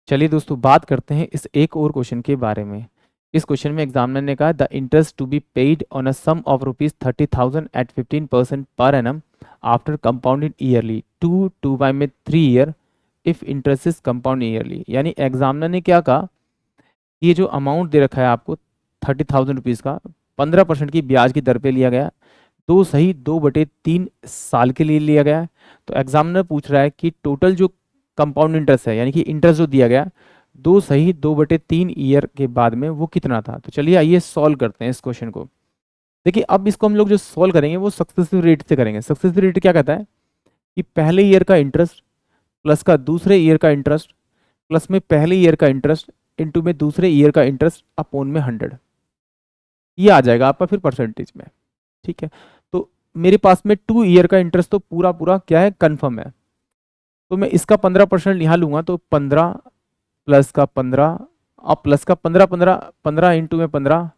चलिए दोस्तों, बात करते हैं इस एक और क्वेश्चन के बारे में। इस क्वेश्चन में एग्जामिनर ने कहा the interest to be paid on a sum of ₹30,000 at 15% per annum after compounded yearly to by में 3 year if interest is compound yearly. यानी एग्जामिनर ने क्या कहा, ये जो अमाउंट दे रखा है आपको ₹30,000 का 15% की ब्याज की दर पे लिया गया, 2/3 साल के लिए लिया गया है। तो एग्जामिनर पूछ रहा है कि टोटल जो कंपाउंड इंटरेस्ट है, यानी कि इंटरेस्ट जो दिया गया 2/3 ईयर के बाद में, वो कितना था। तो चलिए आइए सॉल्व करते हैं इस क्वेश्चन को। देखिए, अब इसको हम लोग जो सॉल्व करेंगे वो सक्सेसिव रेट से करेंगे। सक्सेसिव रेट क्या कहता है कि पहले ईयर का इंटरेस्ट प्लस का दूसरे ईयर का इंटरेस्ट प्लस में पहले ईयर का इंटरेस्ट इंटू में दूसरे ईयर का इंटरेस्ट अपॉन में 100, ये आ जाएगा आपका फिर परसेंटेज में। ठीक है, तो मेरे पास में 2 ईयर का इंटरेस्ट तो पूरा पूरा क्या है, कन्फर्म है। तो मैं इसका 15% यहाँ लूंगा, तो 15 प्लस का 15 और प्लस का 15, 15 15 इंटू में 15,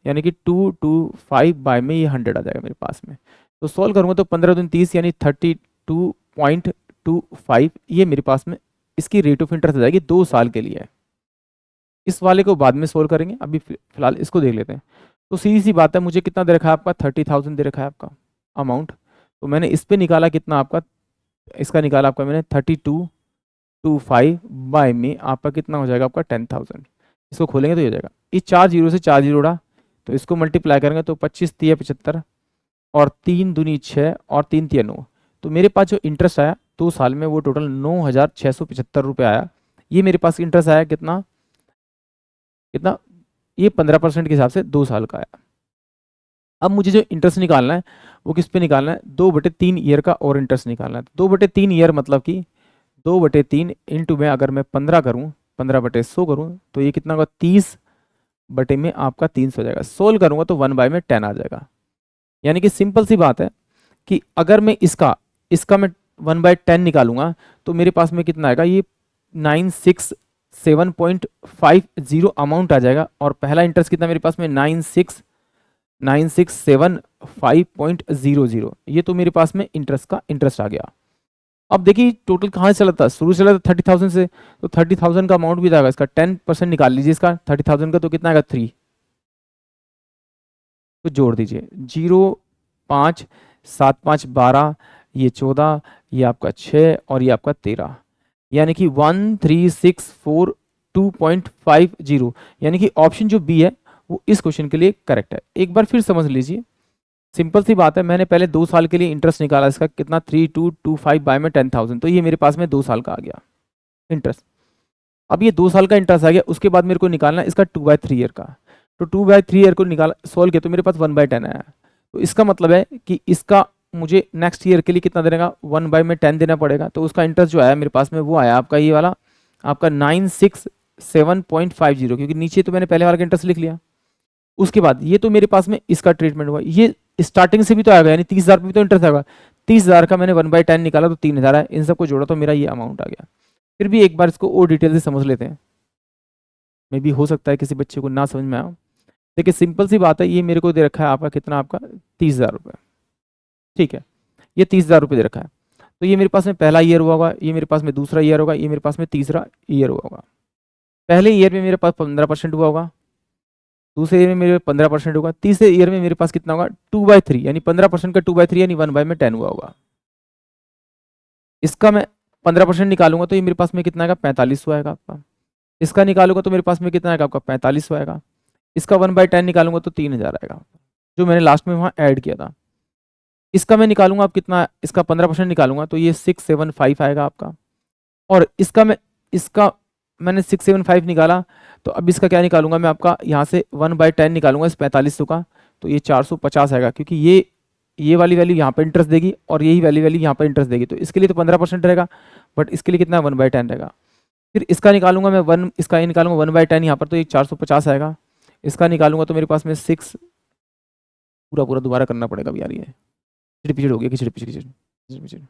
यानी कि 225 में ये 100 आ जाएगा मेरे पास में। तो सॉल्व करूंगा तो 15 दूनी 30 यानी 32.25 ये मेरे पास में इसकी रेट ऑफ इंटरेस्ट आ जाएगी 2 साल के लिए। इस वाले को बाद में सोल्व करेंगे, अभी फिलहाल इसको देख लेते हैं। तो सीधी सी बात है, मुझे कितना दे रखा है आपका, 30,000 दे रखा है आपका अमाउंट। तो मैंने इस पे निकाला कितना आपका, इसका निकाला आपका मैंने 3225 बाय में आपका कितना हो जाएगा आपका 10,000। इसको खोलेंगे तो ये हो जाएगा, इस 4 जीरो से 4 जीरो उड़ा, तो इसको मल्टीप्लाई करेंगे तो 25 तिया 75 और 3 दूनी 6 और 3 तिया 9। तो मेरे पास जो इंटरेस्ट आया 2 साल में वो टोटल 9,675 रुपये आया। ये मेरे पास इंटरेस्ट आया कितना कितना, ये 15% के हिसाब से 2 साल का आया। अब मुझे जो इंटरेस्ट निकालना है वो किस पे निकालना है, 2/3 ईयर का और इंटरेस्ट निकालना है। 2/3 ईयर मतलब कि 2/3 इंटू में अगर मैं 15 करूँ, 15/100 करूँ तो ये कितना होगा, 30 में आपका 300 हो जाएगा। सोल्व करूंगा तो 1/10 आ जाएगा। यानी कि सिंपल सी बात है कि अगर मैं इसका इसका मैं 1/10 निकालूंगा तो मेरे पास में कितना आएगा, ये 967.50 अमाउंट आ जाएगा। और पहला इंटरेस्ट कितना मेरे पास में, 96,967.500, ये तो मेरे पास में इंटरेस्ट का इंटरेस्ट आ गया। अब देखिए टोटल कहाँ से चला था, शुरू से चला था 30,000 से, तो 30,000 का अमाउंट भी जाएगा, इसका 10% निकाल लीजिए इसका 30,000 का, तो कितना आएगा 3, तो जोड़ दीजिए 0, 5, 7, 5, 12, ये 14, ये आपका 6 और ये आपका 13, यानी कि 13,642.50, यानी कि ऑप्शन जो बी है वो इस क्वेश्चन के लिए करेक्ट है। एक बार फिर समझ लीजिए, सिंपल सी बात है, मैंने पहले 2 साल के लिए इंटरेस्ट निकाला, इसका कितना 3225 बाय में 10,000, तो ये मेरे पास में 2 साल का आ गया इंटरेस्ट। अब ये 2 साल का इंटरेस्ट आ गया, उसके बाद मेरे को निकालना है इसका 2/3 ईयर का। तो 2/3 ईयर को निकाल सोल्व किया तो मेरे पास 1/10 आया। तो इसका मतलब है कि इसका मुझे नेक्स्ट ईयर के लिए कितना देगा, 1/10 देना पड़ेगा। तो उसका इंटरेस्ट जो आया मेरे पास में वो आया आपका ये वाला, आपका 967.50, क्योंकि नीचे तो मैंने पहले वाला का इंटरेस्ट लिख लिया। उसके बाद ये तो मेरे पास में इसका ट्रीटमेंट हुआ, ये स्टार्टिंग से भी तो आएगा, यानी 30,000 पे भी तो इंटरेस्ट आएगा। 30,000 का मैंने 1/10 निकाला तो 3,000 है, इन सबको जोड़ा तो मेरा ये अमाउंट आ गया। फिर भी एक बार इसको और डिटेल से समझ लेते हैं, मे भी हो सकता है किसी बच्चे को ना समझ में आए। देखिए सिंपल सी बात है, ये मेरे को दे रखा है आपका कितना, आपका 30,000 रुपये। ठीक है, ये 30,000 रुपये दे रखा है। तो ये मेरे पास में पहला ईयर हुआ होगा, ये मेरे पास में दूसरा ईयर होगा, ये मेरे पास में तीसरा ईयर हुआ होगा। पहले ईयर में मेरे पास 15% हुआ होगा, दूसरे ईयर में मेरे 15% होगा, तीसरे ईयर में मेरे पास कितना होगा 2/3, यानी 15% का 2/3 यानी 1/10 हुआ होगा। इसका मैं 15% निकालूंगा तो ये मेरे पास में कितना आएगा, 45 आएगा आपका। इसका निकालूंगा तो मेरे पास में कितना आएगा आपका, 45 आएगा। इसका 1/10 निकालूंगा तो 3,000 आएगा, जो मैंने लास्ट में वहाँ ऐड किया था। इसका मैं निकालूंगा आप कितना, इसका 15% निकालूंगा तो ये 675 आएगा आपका। और इसका मैंने 675 निकाला, तो अब इसका क्या निकालूंगा मैं आपका, यहाँ से 1/10 निकालूंगा इस 45 का, तो ये 450 आएगा, क्योंकि ये वाली वैल्यू यहाँ पर इंटरेस्ट देगी और यही वैल्यू यहाँ पर इंटरेस्ट देगी। तो इसके लिए तो 15% रहेगा, बट इसके लिए कितना 1/10 रहेगा। फिर इसका निकालूंगा मैं इसका ये निकालूंगा 1/10 यहाँ पर, तो ये 450 आएगा। इसका निकालूंगा तो मेरे पास में 6, पूरा पूरा दोबारा करना पड़ेगा यार, ये खिचड़ी पिचड़ी हो गया, खिचड़ी पिचड़ी खिचड़ी पिचड़ी।